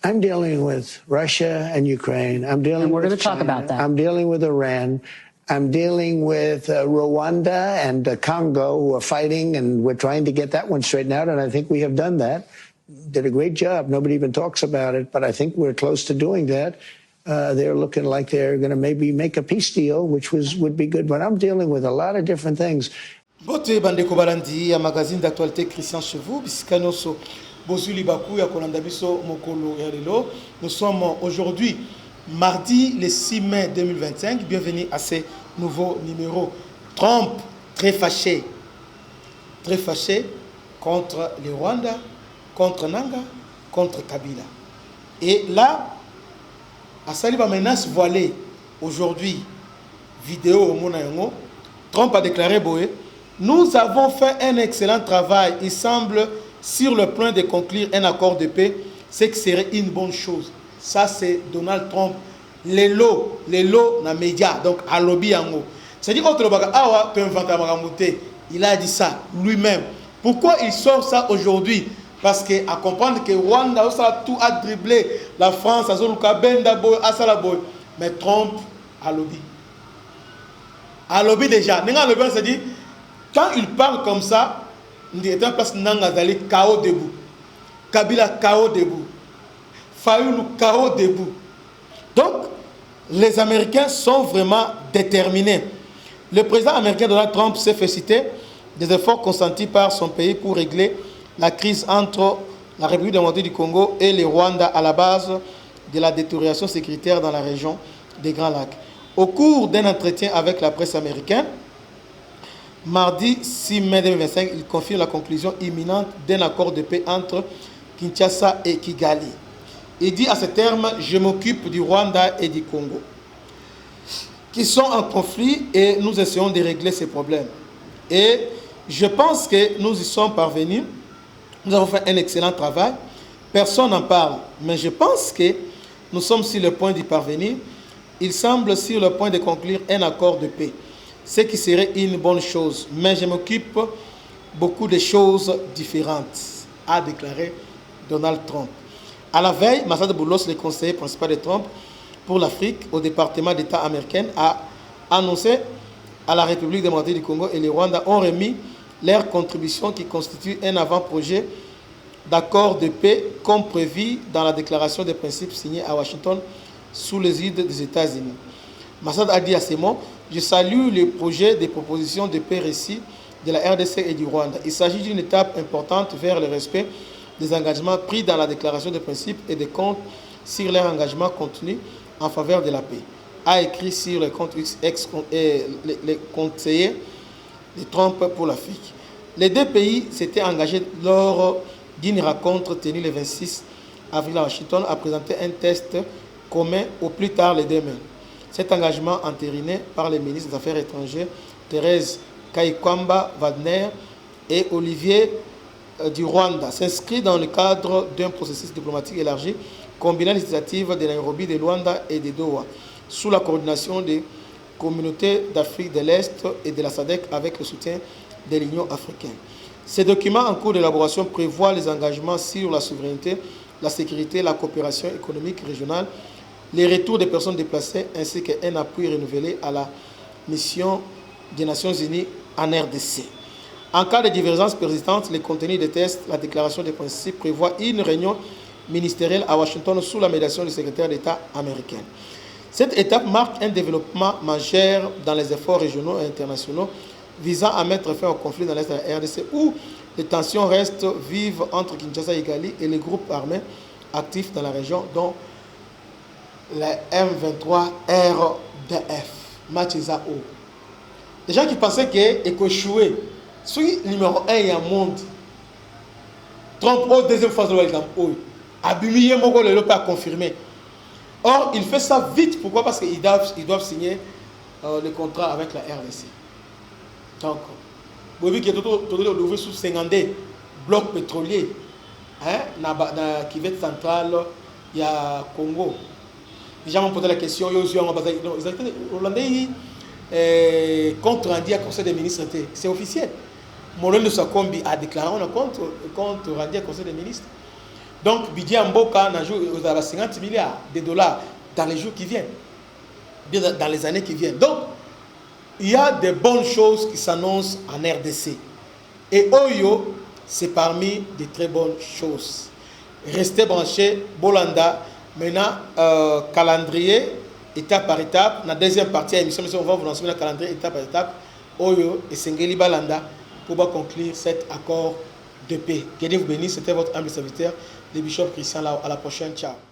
I'm dealing with Russia and Ukraine. I'm dealing we're with going to talk about that. I'm dealing with Iran. I'm dealing with Rwanda and Congo, who are fighting, and we're trying to get that one straightened out, and I think we have done that. Did a great job. Nobody even talks about it, but I think we're close to doing that. They're looking like they're going to maybe make a peace deal, which would be good, but I'm dealing with a lot of different things. Bote bandeko balandi ya magazine d'actualité Christian Chevaux bisikanoso bozuli baku ya kolanda biso mokolo ya lelo. Nous sommes aujourd'hui mardi le 6 mai 2025. Bienvenue à ce nouveau numéro. Trump très fâché contre le Rwanda, contre Nanga, contre Kabila. Et là, à Saliba menace voilée aujourd'hui, vidéo au Monayango, Trump a déclaré boé. Nous avons fait un excellent travail. Il semble sur le point de conclure un accord de paix, ce qui serait une bonne chose. Ça, c'est Donald Trump. Les lots dans les médias, donc à lobby yango. C'est-à-dire il a dit ça lui-même. Pourquoi il sort ça aujourd'hui? Parce qu'à comprendre que Rwanda tout a dribblé la France, mais Trump a lobby. À lobby déjà. On s'est dit, quand il parle comme ça, il est en place Nangazali KO debout. Kabila KO debout. Fayoulou KO debout. Donc, les Américains sont vraiment déterminés. Le président américain Donald Trump s'est félicité des efforts consentis par son pays pour régler la crise entre la République démocratique du Congo et le Rwanda à la base de la détérioration sécuritaire dans la région des Grands Lacs. Au cours d'un entretien avec la presse américaine, mardi 6 mai 2025, il confirme la conclusion imminente d'un accord de paix entre Kinshasa et Kigali. Il dit à ce terme, je m'occupe du Rwanda et du Congo, qui sont en conflit et nous essayons de régler ces problèmes. Et je pense que nous y sommes parvenus. Nous avons fait un excellent travail. Personne n'en parle, mais je pense que nous sommes sur le point d'y parvenir. Il semble sur le point de conclure un accord de paix, ce qui serait une bonne chose. Mais je m'occupe beaucoup de choses différentes, a déclaré Donald Trump. À la veille, Massad Boulos, le conseiller principal de Trump pour l'Afrique au département d'État américain, a annoncé à la République démocratique du Congo et le Rwanda ont remis leur contribution qui constitue un avant-projet d'accord de paix comme prévu dans la déclaration des principes signée à Washington sous l'égide des États-Unis. Massad a dit à ces mots, je salue le projet des propositions de paix récit de la RDC et du Rwanda. Il s'agit d'une étape importante vers le respect des engagements pris dans la déclaration des principes et des comptes sur leur engagement contenu en faveur de la paix, a écrit sur le compte les conseillers de Trump pour l'Afrique. Les deux pays s'étaient engagés lors d'une rencontre tenue le 26 avril à Washington à présenter un texte commun au plus tard le 2 mai. Cet engagement entériné par les ministres des Affaires étrangères Thérèse Kaikwamba Wagner et Olivier du Rwanda s'inscrit dans le cadre d'un processus diplomatique élargi combinant les initiatives de Nairobi, de Luanda et de Doha sous la coordination des communautés d'Afrique de l'Est et de la SADC avec le soutien de l'Union africaine. Ces documents en cours d'élaboration prévoient les engagements sur la souveraineté, la sécurité, la coopération économique régionale, les retours des personnes déplacées ainsi qu'un appui renouvelé à la mission des Nations Unies en RDC. En cas de divergence persistante, le contenu des tests, la déclaration des principes prévoit une réunion ministérielle à Washington sous la médiation du secrétaire d'État américain. Cette étape marque un développement majeur dans les efforts régionaux et internationaux visant à mettre fin au conflit dans l'Est de la RDC où les tensions restent vives entre Kinshasa et Kigali et les groupes armés actifs dans la région, dont la M23 RDF. Machiza O. Les gens qui pensaient qu'il échoué. Celui numéro 1 il monde. Trump au deuxième phase de l'Ouest. Abimiye Moko le pas confirmé. Or, il fait ça vite. Pourquoi? Parce qu'ils doivent signer le contrat avec la RDC. Donc, vous voyez qu'il y a tout sous 50 blocs pétroliers. Dans la Kivette centrale, il y a Congo. Les gens m'ont posé la question. Les Hollandais contre rendu à Conseil des ministres. C'est officiel. Molon de Sakombi a déclaré un compte rendu à Conseil des ministres. Donc, budget Mboka, on a 50 milliards de dollars dans les jours qui viennent, bien dans les années qui viennent. Donc, il y a des bonnes choses qui s'annoncent en RDC. Et Oyo, c'est parmi des très bonnes choses. Restez branchés, Bolanda. Maintenant, calendrier, étape par étape. Dans la deuxième partie de l'émission, on va vous lancer le calendrier étape par étape. Oyo et Sengeli Balanda pour conclure cet accord de paix. Que Dieu vous bénisse. C'était votre humble serviteur, le bishop Christian. À la prochaine. Ciao.